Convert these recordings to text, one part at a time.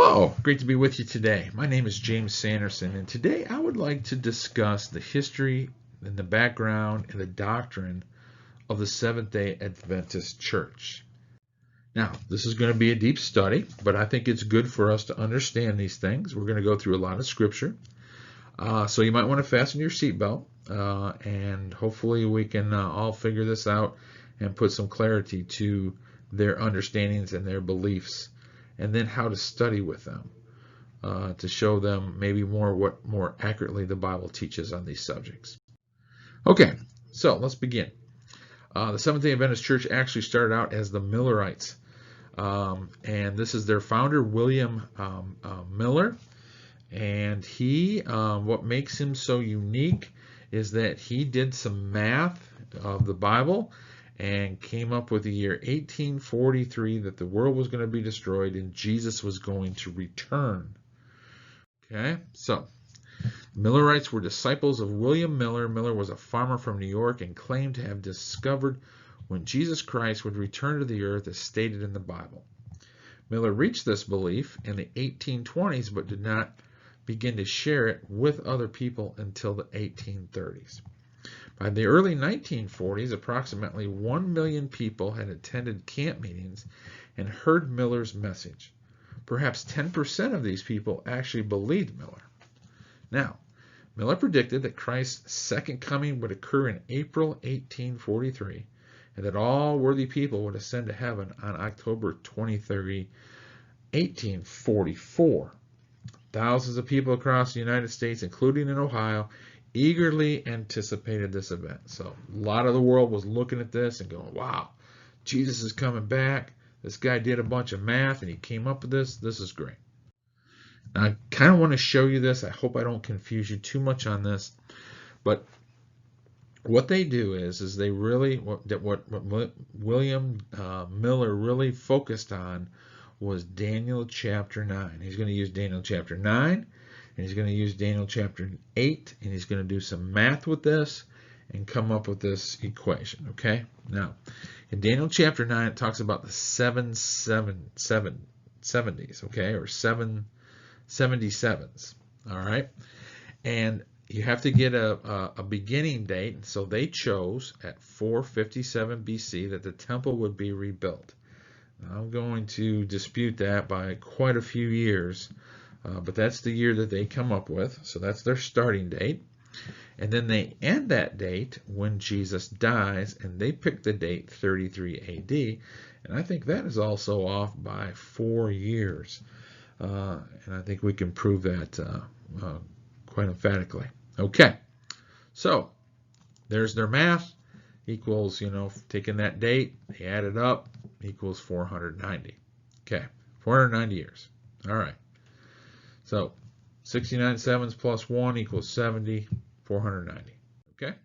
Hello, great to be with you today. My name is James Sanderson, and today I would like to discuss the history and the background and the doctrine of the Seventh-day Adventist Church. Now, this is going to be a deep study, but I think it's good for us to understand these things. We're going to go through a lot of scripture, so you might want to fasten your seatbelt, and hopefully we can all figure this out and put some clarity to their understandings and their beliefs, and then how to study with them to show them maybe what more accurately the Bible teaches on these subjects. Okay, so let's begin. The Seventh-day Adventist Church actually started out as the Millerites, and this is their founder, William Miller. And what makes him so unique is that he did some math of the Bible and came up with the year 1843 that the world was going to be destroyed and Jesus was going to return. Okay, so Millerites were disciples of William Miller. Miller was a farmer from New York and claimed to have discovered when Jesus Christ would return to the earth as stated in the Bible. Miller reached this belief in the 1820s but did not begin to share it with other people until the 1830s. By the early 1940s, approximately 1 million people had attended camp meetings and heard Miller's message. Perhaps 10% of these people actually believed Miller. Now, Miller predicted that Christ's second coming would occur in April 1843 and that all worthy people would ascend to heaven on October 23, 1844. Thousands of people across the United States, including in Ohio, eagerly anticipated this event. So a lot of the world was looking at this and going, wow, Jesus is coming back. This guy did a bunch of math and he came up with this. This is great. Now, I kind of want to show you this. I hope I don't confuse you too much on this. But what they do is they really, what William Miller really focused on was Daniel chapter 9. He's going to use Daniel chapter 9. And he's going to use Daniel chapter 8, and he's going to do some math with this and come up with this equation, okay? Now, in Daniel chapter 9, it talks about the 70s, okay, or 77s, all right? And you have to get a beginning date, so they chose at 457 BC that the temple would be rebuilt. Now, I'm going to dispute that by quite a few years. But that's the year that they come up with, so that's their starting date. And then they end that date when Jesus dies, and they pick the date 33 AD. And I think that is also off by 4 years. And I think we can prove that quite emphatically. Okay, so there's their math. Equals, taking that date, they add it up, equals 490. Okay, 490 years. All right. So 69 sevens plus 1 equals 70, 490. Okay?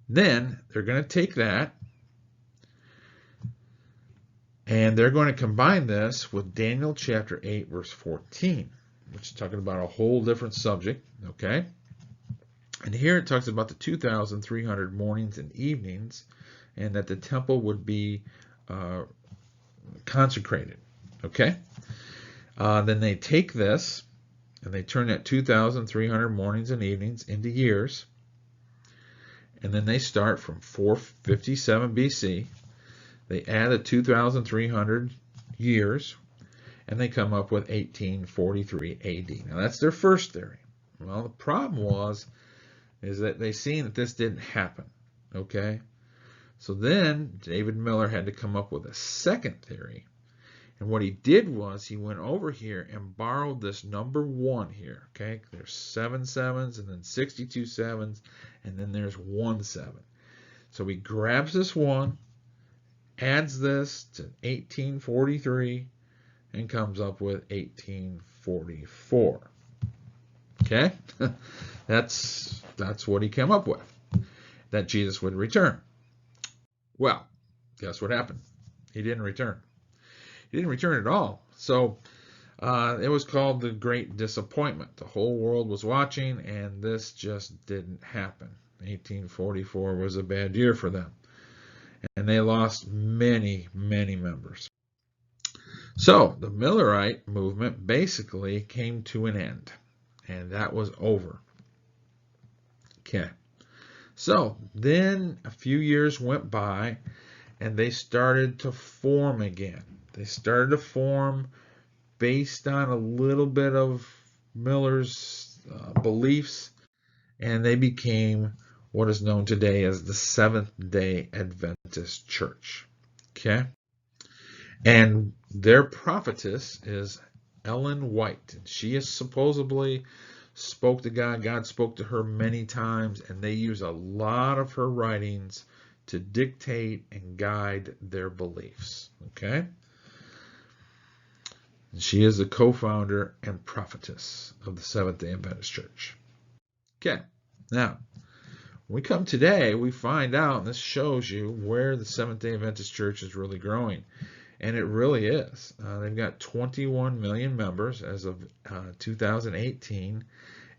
Then they're going to take that and they're going to combine this with Daniel chapter 8, verse 14, which is talking about a whole different subject. Okay? And here it talks about the 2,300 mornings and evenings and that the temple would be consecrated. Okay? Then they take this and they turn that 2,300 mornings and evenings into years. And then they start from 457 BC. They add the 2,300 years. And they come up with 1843 AD. Now that's their first theory. Well, the problem is that they seen that this didn't happen. Okay? So then David Miller had to come up with a second theory. And what he did was he went over here and borrowed this number 1 here. Okay, there's 7 sevens and then 62 sevens and then there's 1 7. So he grabs this 1, adds this to 1843 and comes up with 1844. Okay, that's what he came up with, that Jesus would return. Well, guess what happened? He didn't return. He didn't return at all. So it was called the Great Disappointment. The whole world was watching, and this just didn't happen. 1844 was a bad year for them. And they lost many, many members. So the Millerite movement basically came to an end, and that was over. Okay. So then a few years went by, and they started to form again. They started to form based on a little bit of Miller's beliefs, and they became what is known today as the Seventh-day Adventist Church. Okay? And their prophetess is Ellen White. She is supposedly spoke to God. God spoke to her many times, and they use a lot of her writings to dictate and guide their beliefs. Okay? And she is the co-founder and prophetess of the Seventh-day Adventist Church. Okay, now, when we come today, we find out, and this shows you where the Seventh-day Adventist Church is really growing. And it really is. They've got 21 million members as of 2018,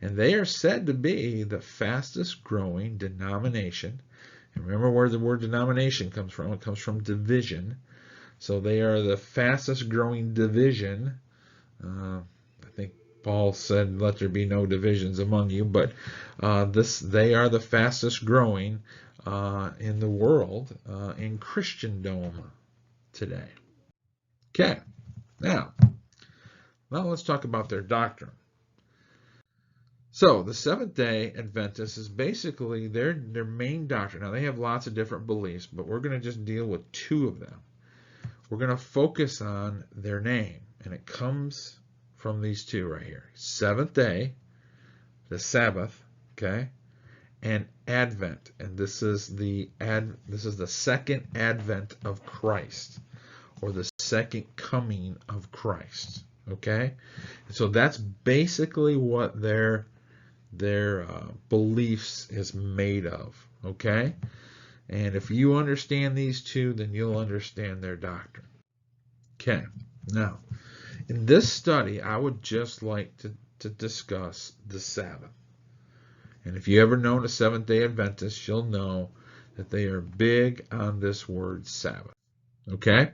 and they are said to be the fastest growing denomination. And remember where the word denomination comes from. It comes from division. So they are the fastest growing division. I think Paul said, "Let there be no divisions among you," but they are the fastest growing in the world in Christendom today. Okay, now let's talk about their doctrine. So the Seventh-day Adventists is basically their main doctrine. Now they have lots of different beliefs, but we're going to just deal with two of them. We're going to focus on their name, and it comes from these two right here. Seventh day, the Sabbath, okay, and Advent, and this is the second advent of Christ, or the second coming of Christ, okay? And so that's basically what their beliefs is made of, okay? And if you understand these two, then you'll understand their doctrine. Okay, now, in this study, I would just like to discuss the Sabbath. And if you ever known a Seventh-day Adventist, you'll know that they are big on this word Sabbath, okay?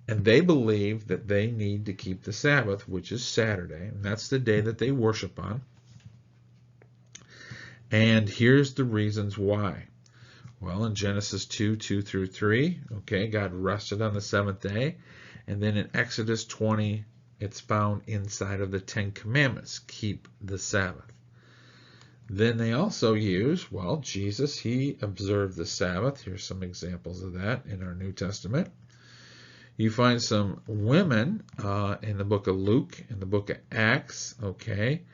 And they believe that they need to keep the Sabbath, which is Saturday, and that's the day that they worship on. And here's the reasons why. Well, in Genesis 2:2-3, okay, God rested on the seventh day. And then in Exodus 20, it's found inside of the Ten Commandments, keep the Sabbath. Then they also use, well, Jesus, he observed the Sabbath. Here's some examples of that in our New Testament. You find some women in the book of Luke, in the book of Acts, okay,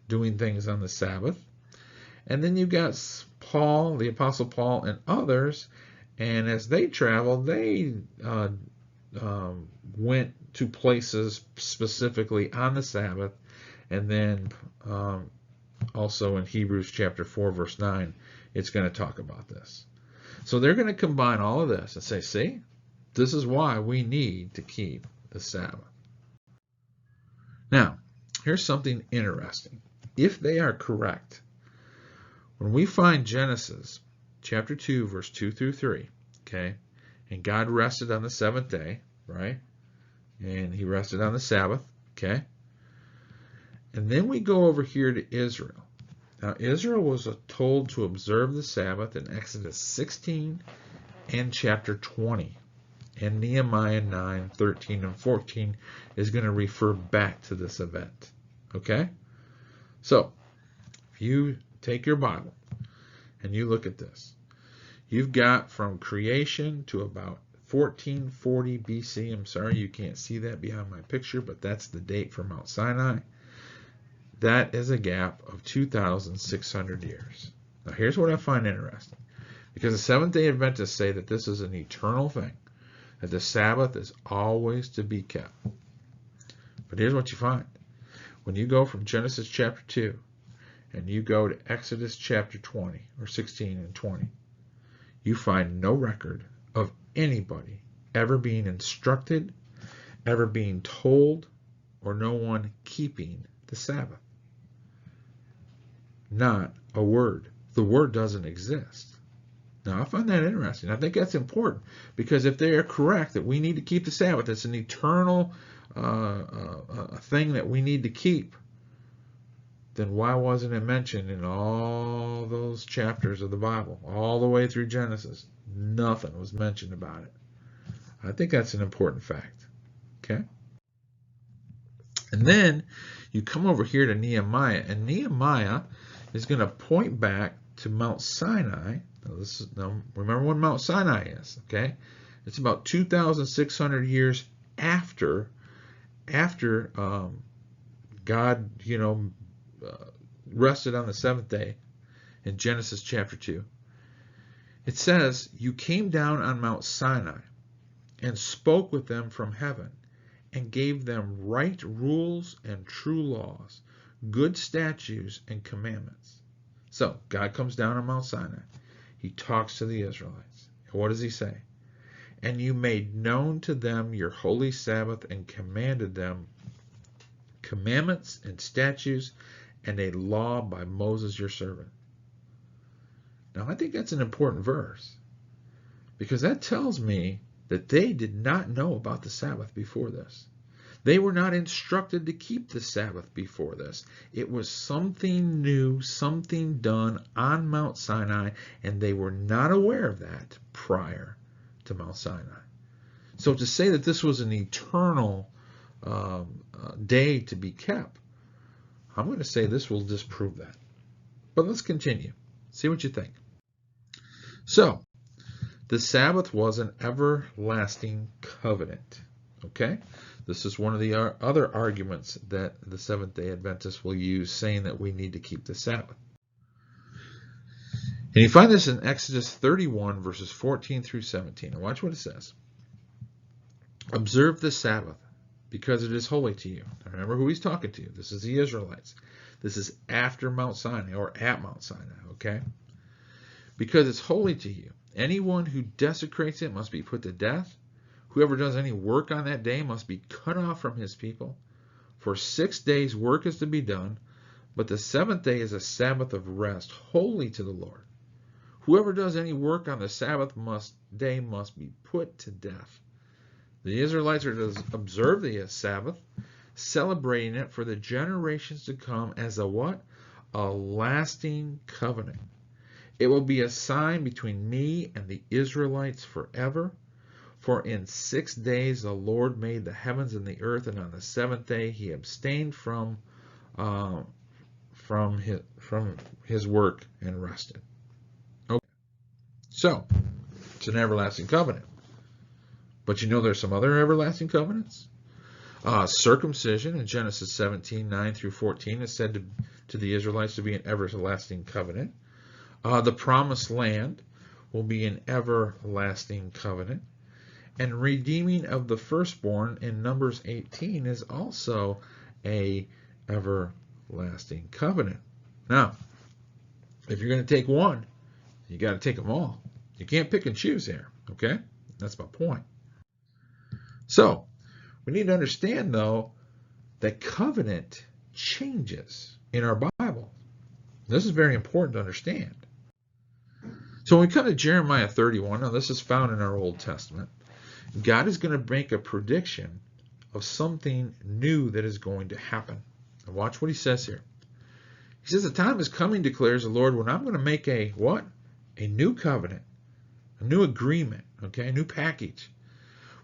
doing things on the Sabbath. And then you've got Paul, the Apostle Paul, and others, and as they traveled, they went to places specifically on the Sabbath, and then also in Hebrews chapter 4, verse 9, it's going to talk about this. So they're going to combine all of this and say, see, this is why we need to keep the Sabbath. Now, here's something interesting. If they are correct, when we find Genesis chapter 2, verse 2-3, okay, and God rested on the seventh day, right, and he rested on the Sabbath, okay, and then we go over here to Israel. Now, Israel was told to observe the Sabbath in Exodus 16 and chapter 20. And Nehemiah 9:13 and 14 is going to refer back to this event. Okay? So, if you take your Bible and you look at this, you've got from creation to about 1440 BC. I'm sorry you can't see that behind my picture, but that's the date for Mount Sinai. That is a gap of 2,600 years. Now, here's what I find interesting. Because the Seventh-day Adventists say that this is an eternal thing, that the Sabbath is always to be kept. But here's what you find. When you go from Genesis chapter 2 and you go to Exodus chapter 20 or 16 and 20, you find no record of anybody ever being instructed, ever being told, or no one keeping the Sabbath. Not a word. The word doesn't exist. Now, I find that interesting. I think that's important because if they are correct that we need to keep the Sabbath, it's an eternal thing that we need to keep, then why wasn't it mentioned in all those chapters of the Bible, all the way through Genesis? Nothing was mentioned about it. I think that's an important fact. Okay? And then you come over here to Nehemiah, and Nehemiah is going to point back to Mount Sinai. Now remember when Mount Sinai is, okay? It's about 2,600 years after God, rested on the seventh day in Genesis chapter 2. It says, "You came down on Mount Sinai and spoke with them from heaven and gave them right rules and true laws, good statutes and commandments." So God comes down on Mount Sinai. He talks to the Israelites. And what does he say? "And you made known to them your holy Sabbath and commanded them commandments and statutes and a law by Moses your servant." Now I think that's an important verse because that tells me that they did not know about the Sabbath before this. They were not instructed to keep the Sabbath before this. It was something new, something done on Mount Sinai, and they were not aware of that prior to Mount Sinai. So to say that this was an eternal day to be kept, I'm going to say this will disprove that. But let's continue. See what you think. So, the Sabbath was an everlasting covenant. Okay? This is one of the other arguments that the Seventh-day Adventists will use, saying that we need to keep the Sabbath. And you find this in Exodus 31, verses 14 through 17. And watch what it says. "Observe the Sabbath, because it is holy to you." Now remember who he's talking to. This is the Israelites. This is after Mount Sinai, or at Mount Sinai, okay? "Because it's holy to you. Anyone who desecrates it must be put to death. Whoever does any work on that day must be cut off from his people. For 6 days work is to be done, but the seventh day is a Sabbath of rest, holy to the Lord. Whoever does any work on the Sabbath day must be put to death." The Israelites are to observe the Sabbath, celebrating it for the generations to come as a what? A lasting covenant. "It will be a sign between me and the Israelites forever. For in 6 days the Lord made the heavens and the earth, and on the seventh day he abstained from his work and rested." Okay. So, it's an everlasting covenant. But there's some other everlasting covenants. Circumcision in Genesis 17, 9 through 14 is said to the Israelites to be an everlasting covenant. The promised land will be an everlasting covenant. And redeeming of the firstborn in Numbers 18 is also a everlasting covenant. Now, if you're going to take one, you got to take them all. You can't pick and choose here, okay? That's my point. So, we need to understand, though, that covenant changes in our Bible. This is very important to understand. So when we come to Jeremiah 31, now this is found in our Old Testament, God is going to make a prediction of something new that is going to happen. And watch what he says here. He says, "The time is coming, declares the Lord, when I'm going to make a what? A new covenant, a new agreement, okay, a new package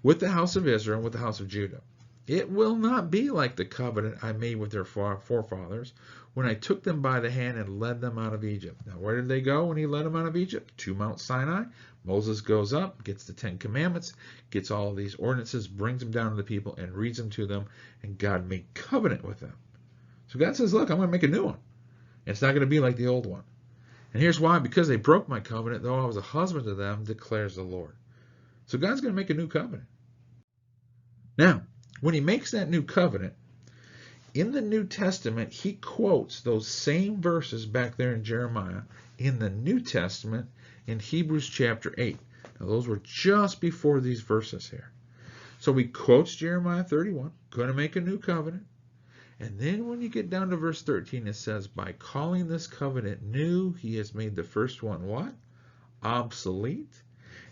with the house of Israel and with the house of Judah. It will not be like the covenant I made with their forefathers when I took them by the hand and led them out of Egypt." Now, where did they go when he led them out of Egypt? To Mount Sinai. Moses goes up, gets the 10 Commandments, gets all of these ordinances, brings them down to the people, and reads them to them, and God made covenant with them. So God says, look, I'm going to make a new one. It's not going to be like the old one. And here's why. Because they broke my covenant, though I was a husband to them, declares the Lord. So God's going to make a new covenant. Now, when he makes that new covenant, in the New Testament, he quotes those same verses back there in Jeremiah in the New Testament in Hebrews chapter 8. Now, those were just before these verses here. So he quotes Jeremiah 31, going to make a new covenant. And then when you get down to verse 13, it says, "By calling this covenant new, he has made the first one" what? obsolete.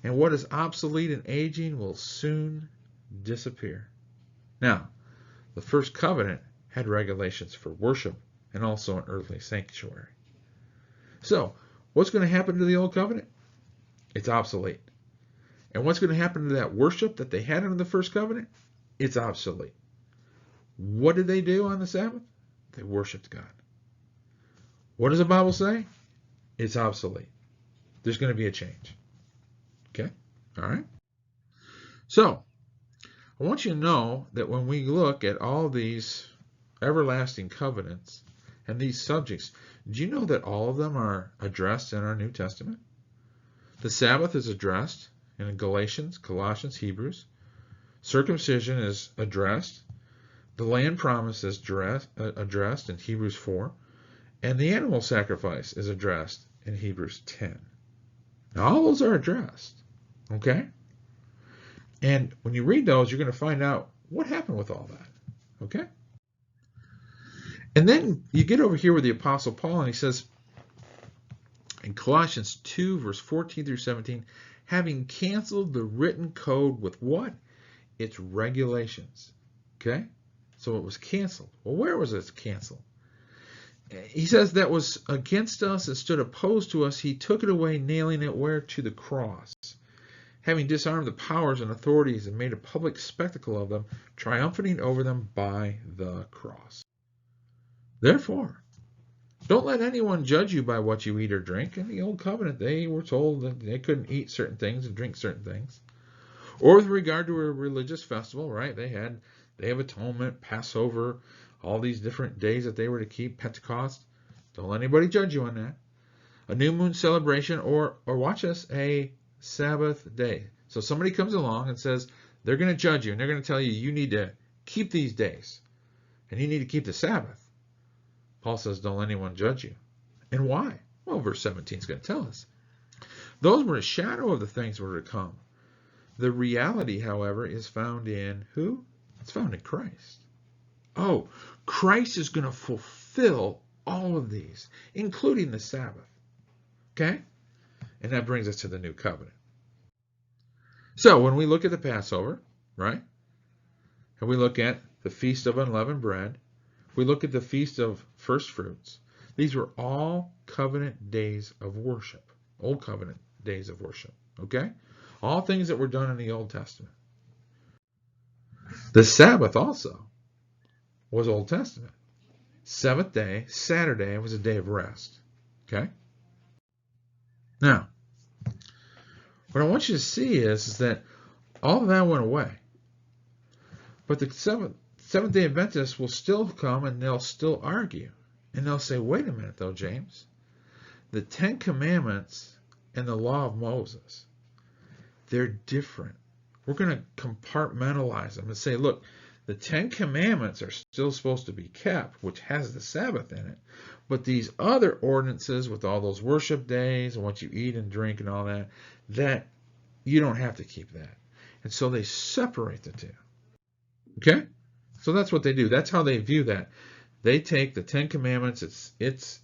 And what is obsolete and aging will soon disappear. Now, the first covenant had regulations for worship and also an earthly sanctuary. So, what's going to happen to the old covenant? It's obsolete. And what's going to happen to that worship that they had under the first covenant? It's obsolete. What did they do on the Sabbath? They worshiped God. What does the Bible say? It's obsolete. There's going to be a change. Okay? All right? So, I want you to know that when we look at all these everlasting covenants and these subjects, do you know that all of them are addressed in our New Testament? The Sabbath is addressed in Galatians, Colossians, Hebrews. Circumcision is addressed. The land promise is addressed in Hebrews 4. And the animal sacrifice is addressed in Hebrews 10. Now, all those are addressed. Okay? And when you read those, you're going to find out what happened with all that. Okay? And then you get over here with the Apostle Paul, and he says in Colossians 2, verse 14 through 17, having canceled the written code with what? Its regulations. Okay? So it was canceled. Well, where was it canceled? He says that was against us and stood opposed to us. He took it away, nailing it where? To the cross. Having disarmed the powers and authorities and made a public spectacle of them, triumphing over them by the cross. Therefore, don't let anyone judge you by what you eat or drink. In the Old Covenant, they were told that they couldn't eat certain things and drink certain things. Or with regard to a religious festival, right? They have atonement, Passover, all these different days that they were to keep, Pentecost. Don't let anybody judge you on that. A new moon celebration, or watch this, a Sabbath day. So somebody comes along and says they're going to judge you, and they're going to tell you you need to keep these days, and you need to keep the Sabbath. Paul says, don't let anyone judge you. And why? Well, verse 17 is going to tell us. Those were a shadow of the things that were to come. The reality, however, is found in who? It's found in Christ. Oh, Christ is going to fulfill all of these, including the Sabbath. Okay? And that brings us to the new covenant. So when we look at the Passover, right? And we look at the Feast of Unleavened Bread, we look at the Feast of First Fruits. These were all covenant days of worship. Old covenant days of worship. Okay? All things that were done in the Old Testament. The Sabbath also was Old Testament. Seventh day, Saturday, was a day of rest. Okay? Now, what I want you to see is that all of that went away. But the Seventh-day Adventists will still come and they'll still argue. And they'll say, wait a minute though, James. The Ten Commandments and the Law of Moses, they're different. We're going to compartmentalize them and say, look, the Ten Commandments are still supposed to be kept, which has the Sabbath in it. But these other ordinances with all those worship days and what you eat and drink and all that, that you don't have to keep that. And so they separate the two. Okay? So that's what they do. That's how they view that. They take the Ten Commandments, it's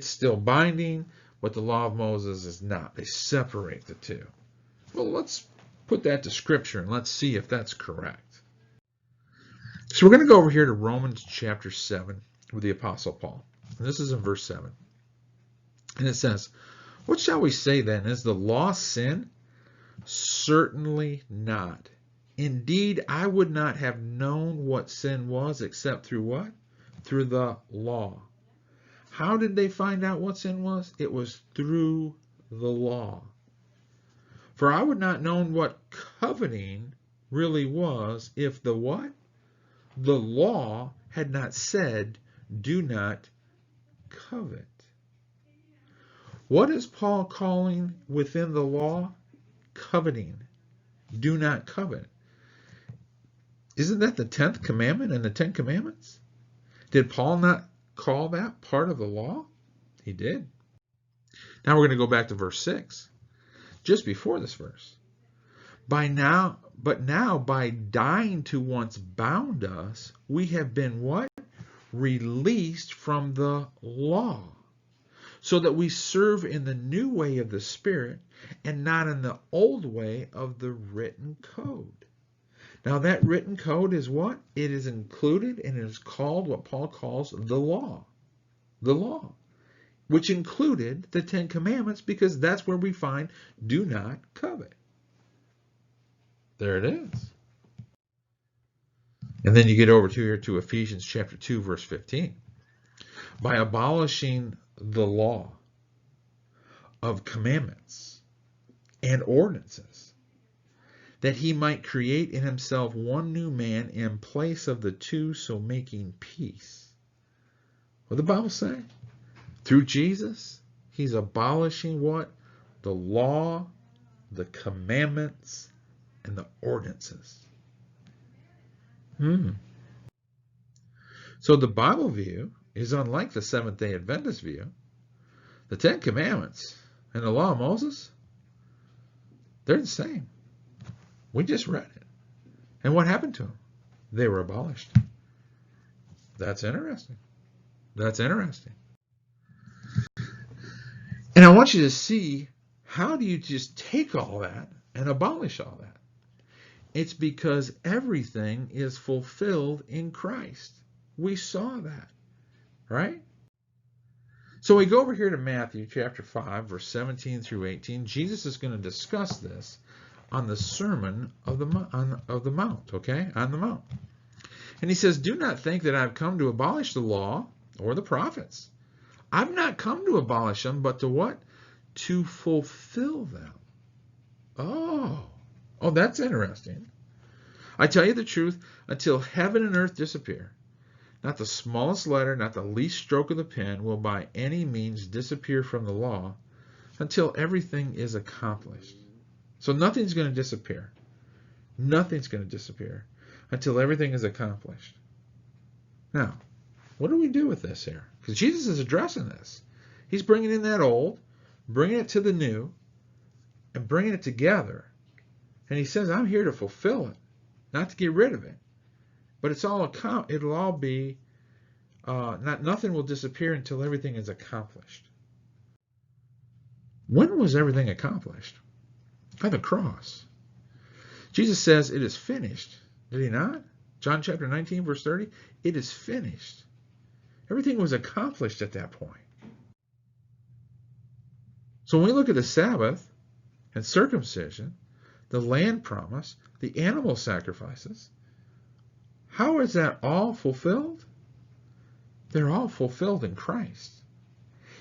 still binding, but the Law of Moses is not. They separate the two. Well, let's put that to Scripture and let's see if that's correct. So we're going to go over here to Romans chapter 7 with the Apostle Paul. And this is in verse 7. And it says, what shall we say then? Is the law sin? Certainly not. Indeed, I would not have known what sin was except through what? Through the law. How did they find out what sin was? It was through the law. For I would not know what coveting really was if the what? The law had not said, do not covet. What is Paul calling within the law? Coveting. Do not covet. Isn't that the 10th commandment in the 10 commandments? Did Paul not call that part of the law? He did. Now we're going to go back to verse 6. Just before this verse. But now by dying to once bound us, we have been what? Released from the law. so that we serve in the new way of the Spirit and not in the old way of the written code. Now that written code is what? It is included and it is called what Paul calls the law. The law, which included the 10 Commandments, because that's where we find do not covet. There it is. And then you get over to Ephesians chapter 2, verse 15. By abolishing the law of commandments and ordinances, that he might create in himself one new man in place of the two, so making peace. What the Bible say? Through Jesus, he's abolishing what? The law, the commandments, and the ordinances. So the Bible view is unlike the Seventh-day Adventist view. The 10 Commandments and the law of Moses, they're the same. We just read it. And what happened to them? They were abolished. That's interesting. That's interesting. And I want you to see, how do you just take all that and abolish all that? It's because everything is fulfilled in Christ. We saw that, right? So we go over here to Matthew chapter 5, verse 17 through 18. Jesus is going to discuss this on the Sermon of the Mount, okay? On the Mount. And he says, do not think that I've come to abolish the law or the prophets. I've not come to abolish them, but to what? To fulfill them. Oh, that's interesting. I tell you the truth, until heaven and earth disappear, not the smallest letter, not the least stroke of the pen will by any means disappear from the law until everything is accomplished. So nothing's going to disappear. Nothing's going to disappear until everything is accomplished. Now, what do we do with this here? Because Jesus is addressing this. He's bringing in that old, bringing it to the new, and bringing it together. And he says, I'm here to fulfill it, not to get rid of it. But it'll all be, nothing will disappear until everything is accomplished. When was everything accomplished? By the cross. Jesus says, it is finished. Did he not? John chapter 19, verse 30, it is finished. Everything was accomplished at that point. So when we look at the Sabbath and circumcision, the land promise, the animal sacrifices, how is that all fulfilled? They're all fulfilled in Christ.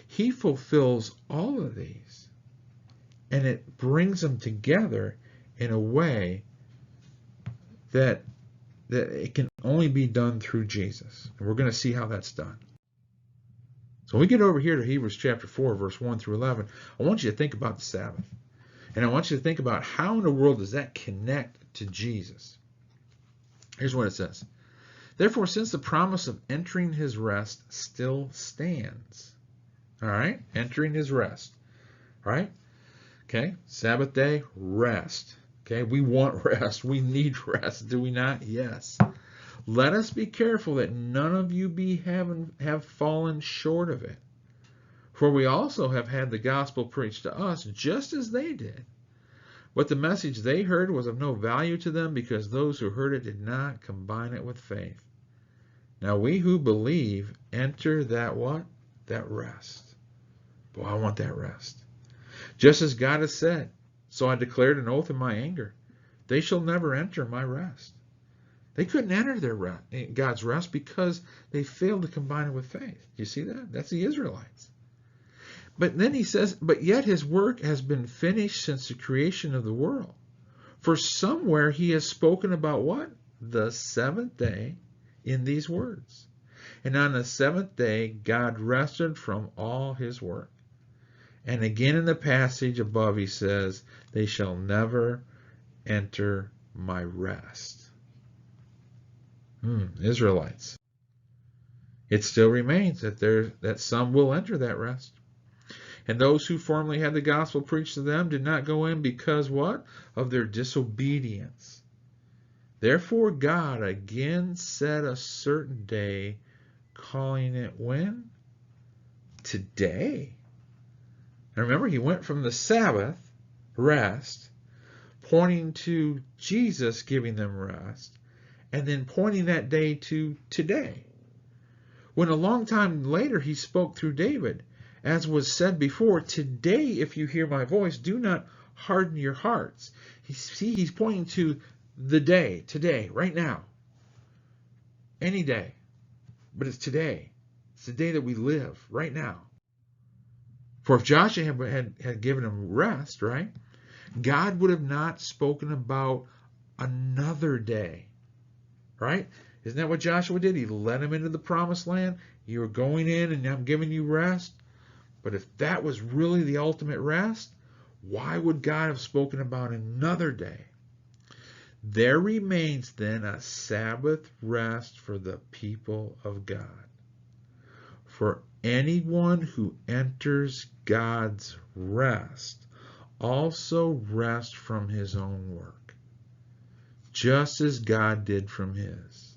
He fulfills all of these, and it brings them together in a way that it can only be done through Jesus. And we're going to see how that's done. So when we get over here to Hebrews chapter 4, verse 1 through 11, I want you to think about the Sabbath. And I want you to think about how in the world does that connect to Jesus. Here's what it says. Therefore, since the promise of entering his rest still stands. All right? Entering his rest. All right? Okay? Sabbath day, rest. Okay? We want rest. We need rest. Do we not? Yes. Let us be careful that none of you have fallen short of it. For we also have had the gospel preached to us just as they did. But the message they heard was of no value to them because those who heard it did not combine it with faith. Now we who believe enter that what? That rest. Boy, I want that rest. Just as God has said, so I declared an oath in my anger. They shall never enter my rest. They couldn't enter God's rest because they failed to combine it with faith. You see that? That's the Israelites. But then he says, but yet his work has been finished since the creation of the world. For somewhere he has spoken about what? The seventh day in these words. And on the seventh day, God rested from all his work. And again in the passage above, he says, they shall never enter my rest. Israelites. It still remains that some will enter that rest. And those who formerly had the gospel preached to them did not go in because what? Of their disobedience. Therefore God again set a certain day, calling it when? Today. And remember, he went from the Sabbath, rest, pointing to Jesus giving them rest, and then pointing that day to today. When a long time later he spoke through David, as was said before, today if you hear my voice, do not harden your hearts. He's pointing to the day, today, right now. Any day. But it's today. It's the day that we live, right now. For if Joshua had given him rest, right, God would have not spoken about another day, right? Isn't that what Joshua did? He led him into the promised land. You were going in and I'm giving you rest. But if that was really the ultimate rest, why would God have spoken about another day? There remains then a Sabbath rest for the people of God. For anyone who enters God's rest also rests from his own work, just as God did from his.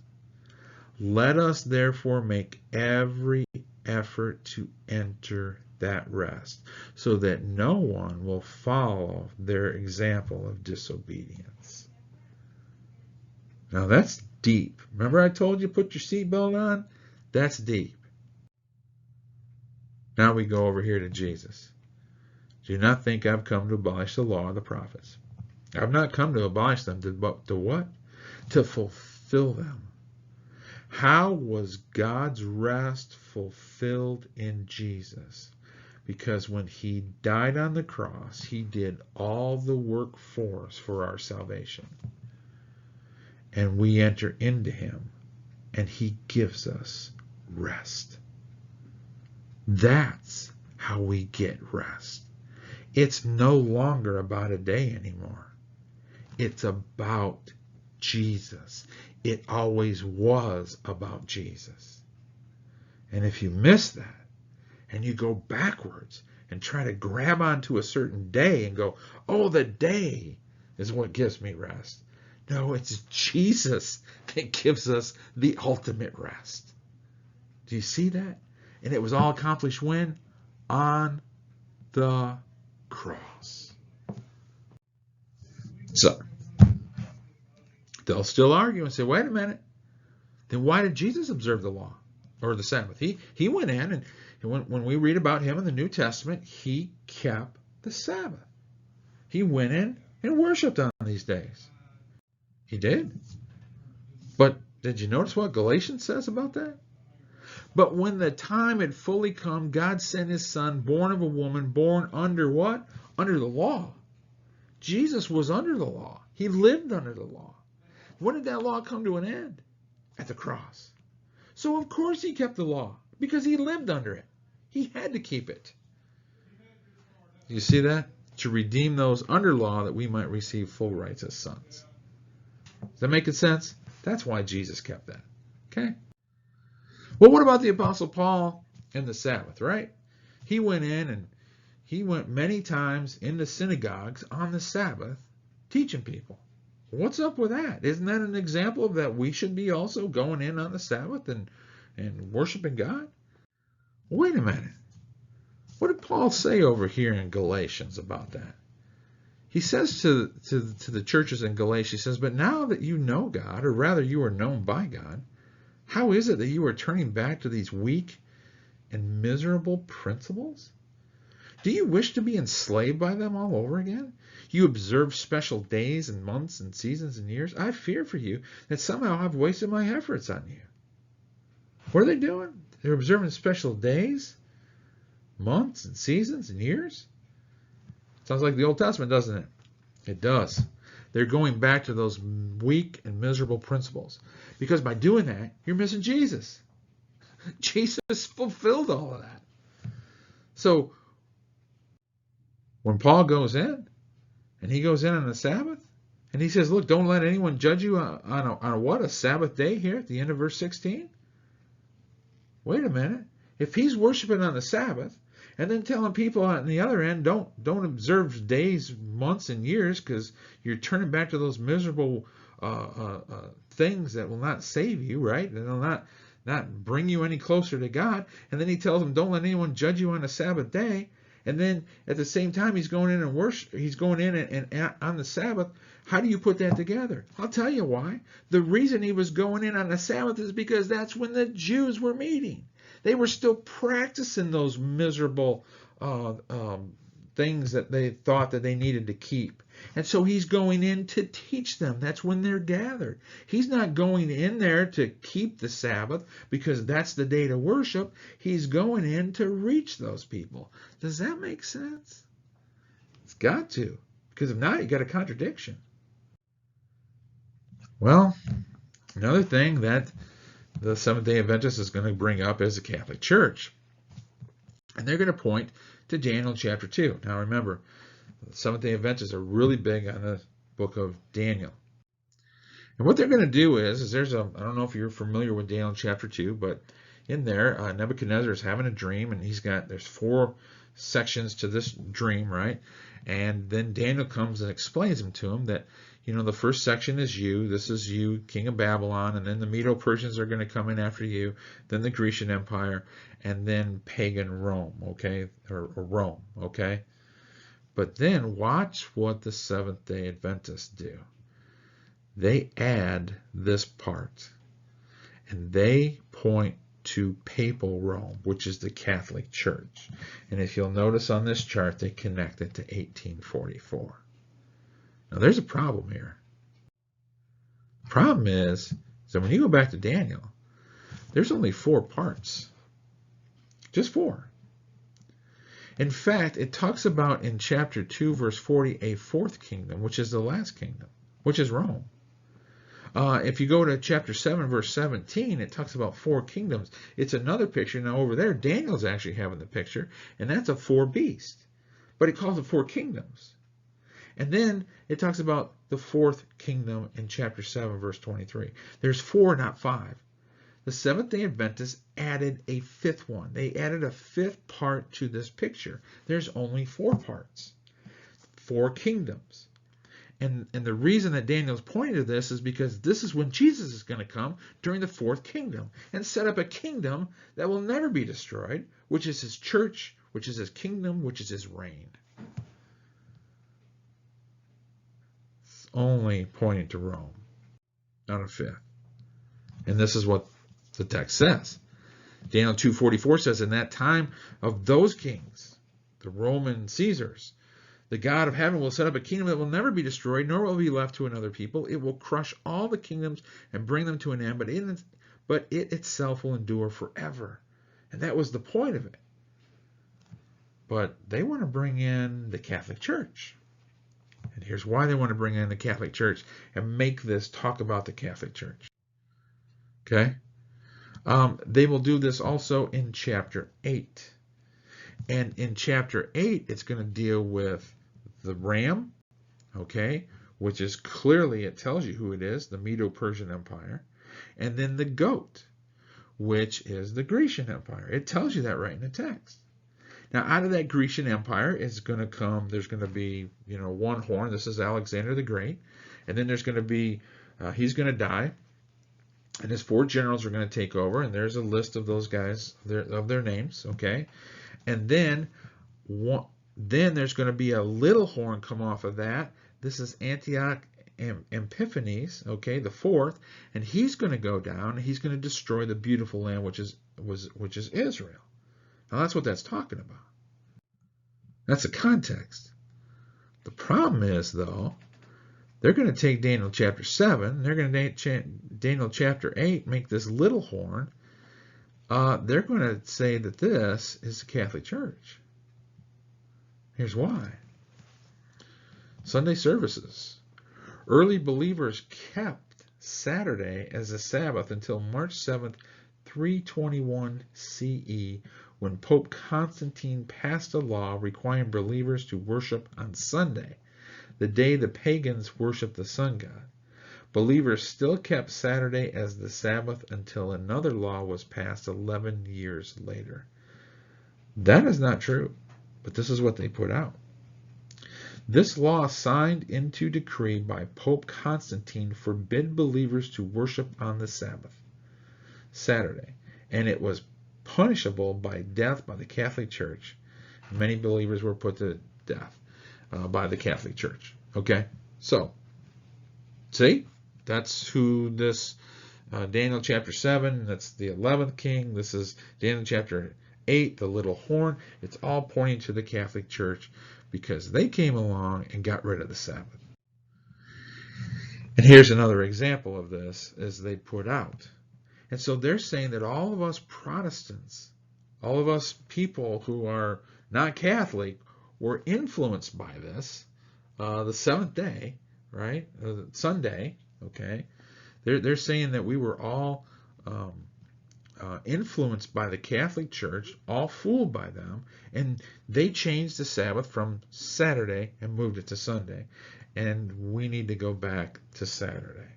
Let us therefore make every effort to enter that rest, so that no one will follow their example of disobedience. Now that's deep. Remember I told you put your seatbelt on? That's deep. Now we go over here to Jesus. Do not think I've come to abolish the law or the prophets. I've not come to abolish them, but to what? To fulfill them. How was God's rest fulfilled in Jesus? Because when he died on the cross, he did all the work for us for our salvation. And we enter into him, and he gives us rest. That's how we get rest. It's no longer about a day anymore. It's about Jesus. It always was about Jesus. And if you miss that, and you go backwards and try to grab onto a certain day and go, oh, the day is what gives me rest. No, it's Jesus that gives us the ultimate rest. Do you see that? And it was all accomplished when? On the cross. So, they'll still argue and say, wait a minute. Then why did Jesus observe the law or the Sabbath? He went in and when we read about him in the New Testament, he kept the Sabbath. He went in and worshiped on these days. He did. But did you notice what Galatians says about that? But when the time had fully come, God sent his son, born of a woman, born under what? Under the law. Jesus was under the law. He lived under the law. When did that law come to an end? At the cross. So of course he kept the law, because he lived under it. He had to keep it. You see that? To redeem those under law that we might receive full rights as sons. Does that make sense? That's why Jesus kept that. Okay? Well, what about the Apostle Paul and the Sabbath, right? He went in and he went many times into synagogues on the Sabbath teaching people. What's up with that? Isn't that an example of that we should be also going in on the Sabbath and worshiping God? Wait a minute. What did Paul say over here in Galatians about that? He says to the churches in Galatia, he says, but now that you know God, or rather you are known by God, how is it that you are turning back to these weak and miserable principles? Do you wish to be enslaved by them all over again? You observe special days and months and seasons and years. I fear for you that somehow I've wasted my efforts on you. What are they doing? They're observing special days, months and seasons and years. Sounds like the Old Testament, doesn't it? It does. They're going back to those weak and miserable principles. Because by doing that, you're missing Jesus. Jesus fulfilled all of that. So, when Paul goes in, and he goes in on the Sabbath, and he says, look, don't let anyone judge you on a what? A Sabbath day here at the end of verse 16? Wait a minute. If he's worshiping on the Sabbath, and then telling people on the other end, don't observe days, months, and years, because you're turning back to those miserable things that will not save you, right? And they'll not bring you any closer to God. And then he tells them, don't let anyone judge you on a Sabbath day. And then at the same time, he's going in and worship. He's going in and on the Sabbath. How do you put that together? I'll tell you why. The reason he was going in on the Sabbath is because that's when the Jews were meeting. They were still practicing those miserable things that they thought that they needed to keep. And so he's going in to teach them. That's when they're gathered. He's not going in there to keep the Sabbath because that's the day to worship. He's going in to reach those people. Does that make sense? It's got to. Because if not, you got a contradiction. Well, another thing that the Seventh-day Adventist is going to bring up is the Catholic Church. And they're going to point to Daniel chapter 2. Now remember, the Seventh-day Adventists are really big on the book of Daniel. And what they're going to do is there's I don't know if you're familiar with Daniel chapter 2, but in there, Nebuchadnezzar is having a dream, and there's 4 sections to this dream, right? And then Daniel comes and explains them to him that, the first section is you. This is you, king of Babylon, and then the Medo-Persians are going to come in after you, then the Grecian Empire, and then pagan Rome, okay? Or Rome, okay? But then watch what the Seventh-day Adventists do. They add this part, and they point to papal Rome, which is the Catholic Church. And if you'll notice on this chart, they connect it to 1844. Now, there's a problem here. The problem is that when you go back to Daniel, there's only 4 parts. Just 4. In fact, it talks about in chapter 2, verse 40, a 4th kingdom, which is the last kingdom, which is Rome. If you go to chapter 7, verse 17, it talks about 4 kingdoms. It's another picture. Now, over there, Daniel's actually having the picture, and that's a 4 beast. But it calls it 4 kingdoms. And then it talks about the 4th kingdom in chapter 7, verse 23. There's 4, not 5. The Seventh-day Adventists added a 5th one. They added a 5th part to this picture. There's only 4 parts. 4 kingdoms. And the reason that Daniel's pointing to this is because this is when Jesus is going to come during the 4th kingdom and set up a kingdom that will never be destroyed, which is his church, which is his kingdom, which is his reign. It's only pointing to Rome, not a 5th. And this is what the text says. Daniel 2:44 says, in that time of those kings, the Roman Caesars, the God of heaven will set up a kingdom that will never be destroyed, nor will be left to another people. It will crush all the kingdoms and bring them to an end, but it itself will endure forever. And that was the point of it. But they want to bring in the Catholic Church. And here's why they want to bring in the Catholic Church and make this talk about the Catholic Church. Okay? They will do this also in chapter 8. And in chapter 8, it's going to deal with the ram, okay, which is clearly, it tells you who it is, the Medo-Persian Empire, and then the goat, which is the Grecian Empire. It tells you that right in the text. Now, out of that Grecian Empire is going to come, there's going to be, 1 horn. This is Alexander the Great. And then there's going to be, he's going to die. And his 4 generals are going to take over. And there's a list of those guys, of their names, okay. And then there's going to be a little horn come off of that. This is Antioch Epiphanes, okay, the 4th. And he's going to go down. And he's going to destroy the beautiful land, which is Israel. Now, that's what that's talking about. That's the context. The problem is, though, they're going to take Daniel chapter 7. They're going to Daniel chapter 8, make this little horn. They're going to say that this is the Catholic Church. Here's why. Sunday services. Early believers kept Saturday as a Sabbath until March 7th, 321 CE, when Pope Constantine passed a law requiring believers to worship on Sunday, the day the pagans worshiped the sun god. Believers still kept Saturday as the Sabbath until another law was passed 11 years later. That is not true, but this is what they put out. This law, signed into decree by Pope Constantine, forbid believers to worship on the Sabbath, Saturday, and it was punishable by death by the Catholic Church. Many believers were put to death by the Catholic Church. Okay, so see, that's who this Daniel chapter 7, that's the 11th king. This is Daniel chapter 8, the little horn. It's all pointing to the Catholic Church because they came along and got rid of the Sabbath. And here's another example of this, as they put out. And so they're saying that all of us Protestants, all of us people who are not Catholic, were influenced by this. The seventh day, right? Sunday, okay? They're saying that we were all influenced by the Catholic Church, all fooled by them, and they changed the Sabbath from Saturday and moved it to Sunday. And we need to go back to Saturday.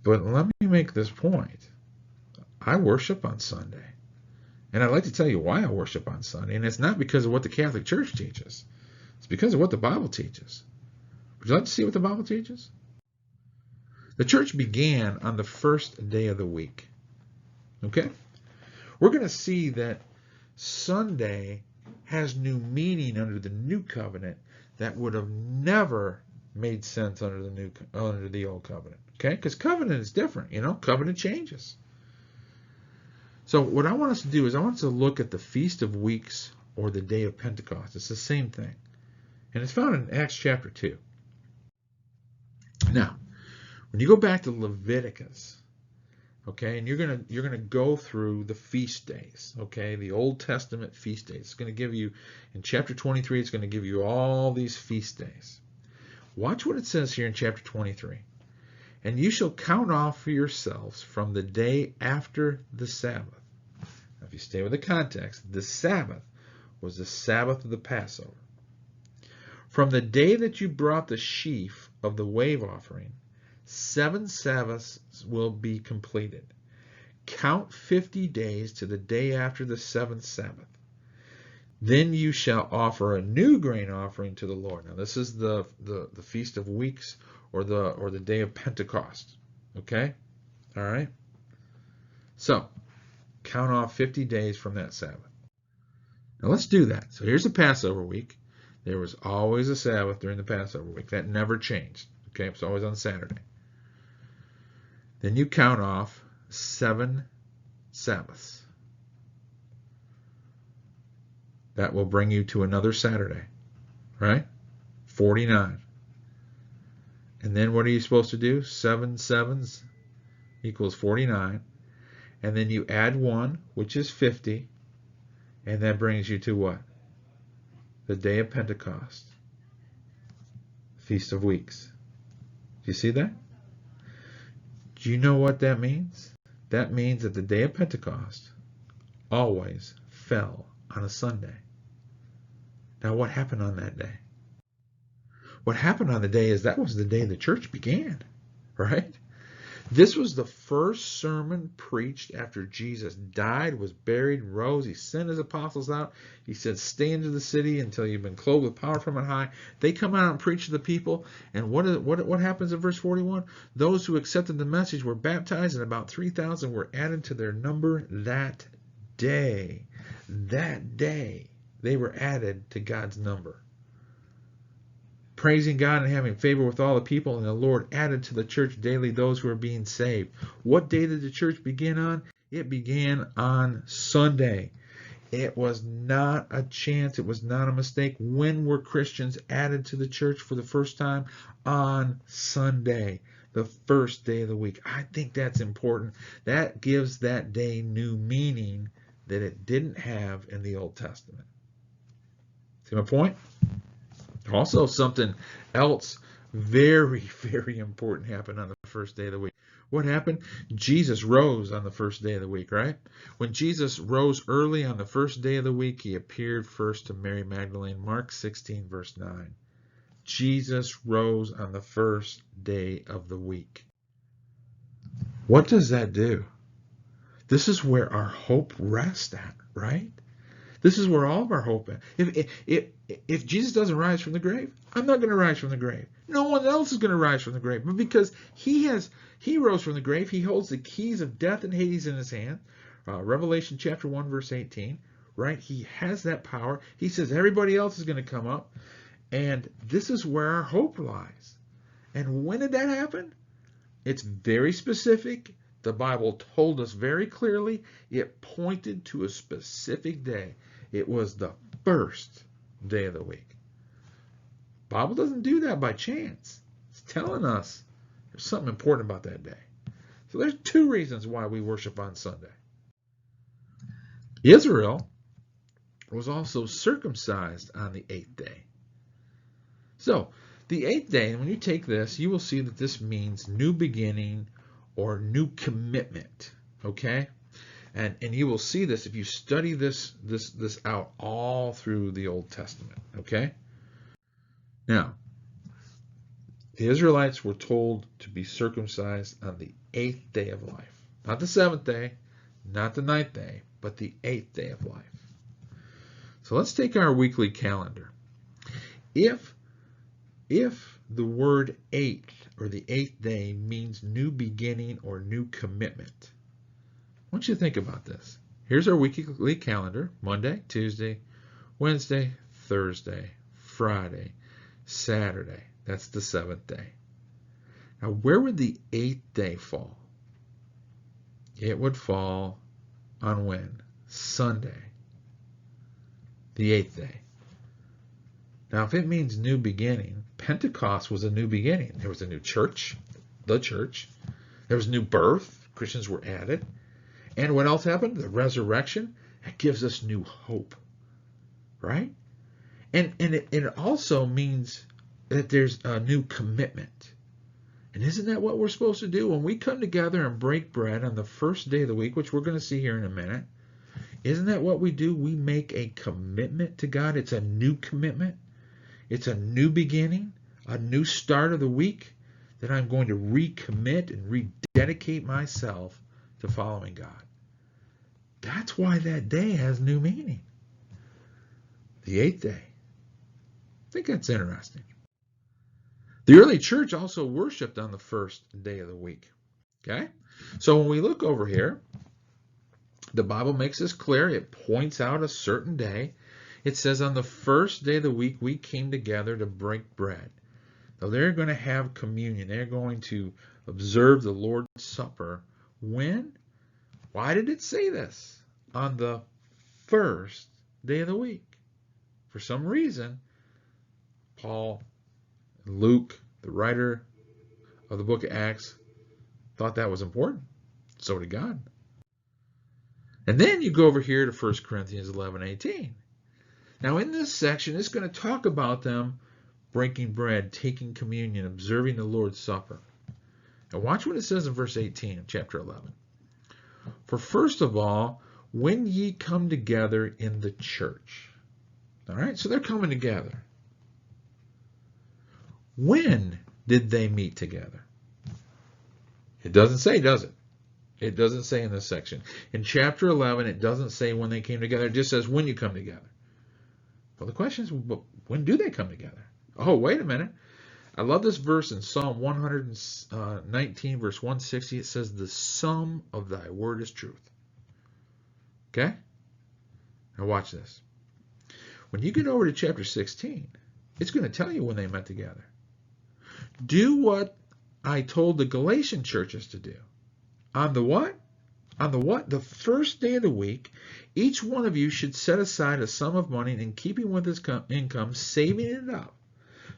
But let me make this point. I worship on Sunday. And I'd like to tell you why I worship on Sunday. And it's not because of what the Catholic Church teaches. It's because of what the Bible teaches. Would you like to see what the Bible teaches? The church began on the first day of the week. Okay? We're going to see that Sunday has new meaning under the new covenant that would have never made sense under the old covenant. Okay? Because covenant is different, covenant changes. So what I want us to do is I want us to look at the Feast of Weeks or the Day of Pentecost. It's the same thing. And it's found in Acts chapter 2. Now, when you go back to Leviticus, okay, and you're gonna go through the feast days, okay, the Old Testament feast days. It's going to give you, in chapter 23, it's going to give you all these feast days. Watch what it says here in chapter 23. And you shall count off for yourselves from the day after the Sabbath. Now, if you stay with the context, the Sabbath was the Sabbath of the Passover. From the day that you brought the sheaf of the wave offering, 7 Sabbaths will be completed. Count 50 days to the day after the 7th Sabbath. Then you shall offer a new grain offering to the Lord. Now this is the Feast of Weeks or the Day of Pentecost. Okay? All right? So, count off 50 days from that Sabbath. Now let's do that. So here's the Passover week. There was always a Sabbath during the Passover week. That never changed. Okay? It was always on Saturday. Then you count off 7 Sabbaths. That will bring you to another Saturday, right? 49. And then what are you supposed to do? 7 sevens equals 49. And then you add 1, which is 50. And that brings you to what? The Day of Pentecost. Feast of Weeks. Do you see that? Do you know what that means? That means that the Day of Pentecost always fell on a Sunday. Now, what happened on that day? What happened on the day is that was the day the church began, right? This was the first sermon preached after Jesus died, was buried, rose. He sent his apostles out. He said, stay into the city until you've been clothed with power from on high. They come out and preach to the people. And what happens in verse 41? Those who accepted the message were baptized, and about 3,000 were added to their number that day. That day, they were added to God's number. Praising God and having favor with all the people, and the Lord added to the church daily those who are being saved. What day did the church begin on? It began on Sunday. It was not a chance. It was not a mistake. When were Christians added to the church for the first time? On Sunday, the first day of the week. I think that's important. That gives that day new meaning that it didn't have in the Old Testament. See my point? Also, something else very, very important happened on the first day of the week. What happened? Jesus rose on the first day of the week, right? When Jesus rose early on the first day of the week, he appeared first to Mary Magdalene. Mark 16, verse 9. Jesus rose on the first day of the week. What does that do? This is where our hope rests at, right? This is where all of our hope is. If Jesus doesn't rise from the grave, I'm not going to rise from the grave. No one else is going to rise from the grave. But because he rose from the grave, he holds the keys of death and Hades in his hand, Revelation chapter 1, verse 18, right? He has that power. He says everybody else is going to come up, and this is where our hope lies. And when did that happen? It's very specific. The Bible told us very clearly. It pointed to a specific day. It was the first day of the week. The Bible doesn't do that by chance. It's telling us there's something important about that day. So there's two reasons why we worship on Sunday. Israel was also circumcised on the 8th day. So the 8th day, and when you take this, you will see that this means new beginning or new commitment. Okay? And you will see this if you study this out all through the Old Testament. Okay? Now, the Israelites were told to be circumcised on the 8th day of life. Not the 7th day, not the 9th day, but the 8th day of life. So let's take our weekly calendar. If the word 8th or the 8th day means new beginning or new commitment, I want you to think about this. Here's our weekly calendar: Monday, Tuesday, Wednesday, Thursday, Friday, Saturday. That's the 7th day. Now, where would the 8th day fall? It would fall on when? Sunday, the 8th day. Now, if it means new beginning, Pentecost was a new beginning. There was a new church, the church. There was new birth. Christians were added. And what else happened? The resurrection. That gives us new hope, right? And it also means that there's a new commitment. And isn't that what we're supposed to do? When we come together and break bread on the first day of the week, which we're going to see here in a minute, isn't that what we do? We make a commitment to God. It's a new commitment. It's a new beginning, a new start of the week that I'm going to recommit and rededicate myself to following God. That's why that day has new meaning. The 8th day. I think that's interesting. The early church also worshiped on the first day of the week. Okay? So when we look over here, the Bible makes this clear. It points out a certain day. It says on the first day of the week, we came together to break bread. Now they're going to have communion. They're going to observe the Lord's Supper. When? Why did it say this? On the first day of the week. For some reason, Paul, Luke, the writer of the book of Acts, thought that was important. So did God. And then you go over here to 1 Corinthians 11:18. Now in this section, it's going to talk about them breaking bread, taking communion, observing the Lord's Supper. Now watch what it says in verse 18 of chapter 11. For first of all, when ye come together in the church. All right, so they're coming together. When did they meet together? It doesn't say, does it? It doesn't say in this section. In chapter 11, it doesn't say when they came together. It just says when you come together. Well, the question is, when do they come together? Oh, wait a minute. I love this verse in Psalm 119, verse 160. It says, the sum of thy word is truth. Okay? Now watch this. When you get over to chapter 16, it's going to tell you when they met together. Do what I told the Galatian churches to do. On the what? On the what? The first day of the week, each one of you should set aside a sum of money in keeping with his income, saving it up,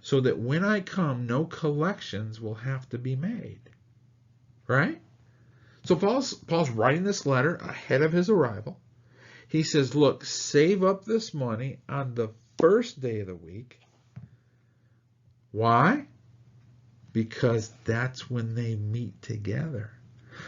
so that when I come, no collections will have to be made. Right? So Paul's writing this letter ahead of his arrival. He says, look, save up this money on the first day of the week. Why? Because that's when they meet together.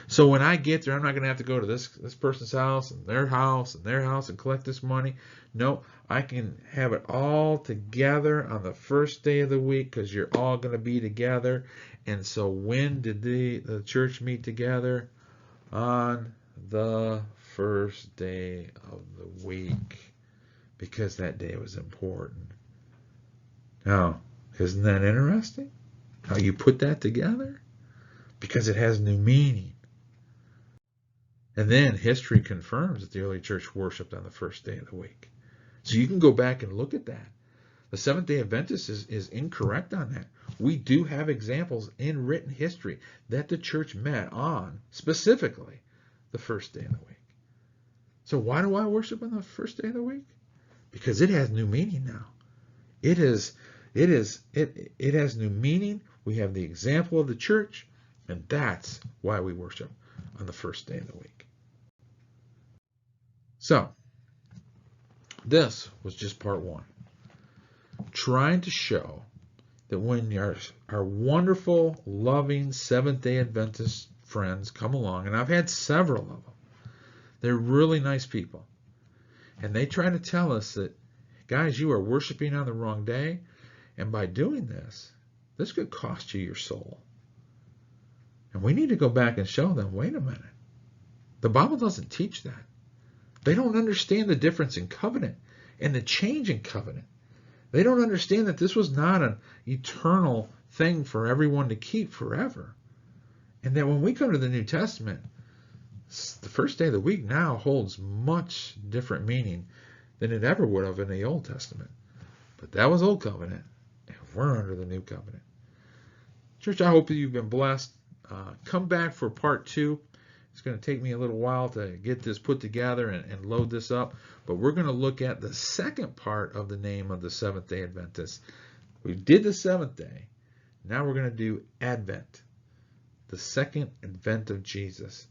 So when I get there, I'm not going to have to go to this person's house and their house and collect this money. No, I can have it all together on the first day of the week because you're all going to be together. And so when did the church meet together? On the first day of the week, because that day was important. Now, isn't that interesting? How you put that together? Because it has new meaning. And then history confirms that the early church worshiped on the first day of the week. So you can go back and look at that. The Seventh-day Adventist is incorrect on that. We do have examples in written history that the church met on, specifically, the first day of the week. So why do I worship on the first day of the week? Because it has new meaning now. It has new meaning. We have the example of the church, and that's why we worship on the first day of the week. So, this was just part one. Trying to show that when our wonderful, loving Seventh-day Adventist friends come along, and I've had several of them, they're really nice people, and they try to tell us that, guys, you are worshiping on the wrong day, and by doing this could cost you your soul. And we need to go back and show them, wait a minute, the Bible doesn't teach that. They don't understand the difference in covenant and the change in covenant. They don't understand that this was not an eternal thing for everyone to keep forever. And that when we come to the New Testament, the first day of the week now holds much different meaning than it ever would have in the Old Testament. But that was Old Covenant, and we're under the New Covenant. Church, I hope that you've been blessed. Come back for part 2. It's going to take me a little while to get this put together and load this up, but we're going to look at the second part of the name of the Seventh-day Adventist. We did the seventh day. Now we're going to do Advent, the second advent of Jesus,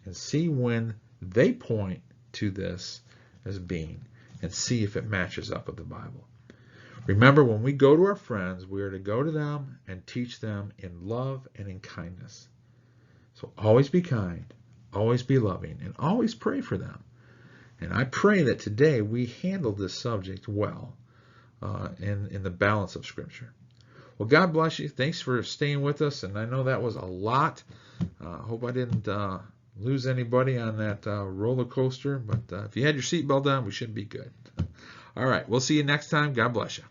and see when they point to this as being, and see if it matches up with the Bible. Remember, when we go to our friends, we are to go to them and teach them in love and in kindness. So always be kind, always be loving, and always pray for them. And I pray that today we handle this subject well in the balance of Scripture. Well, God bless you. Thanks for staying with us. And I know that was a lot. Hope I didn't lose anybody on that roller coaster. But if you had your seatbelt on, we should be good. All right. We'll see you next time. God bless you.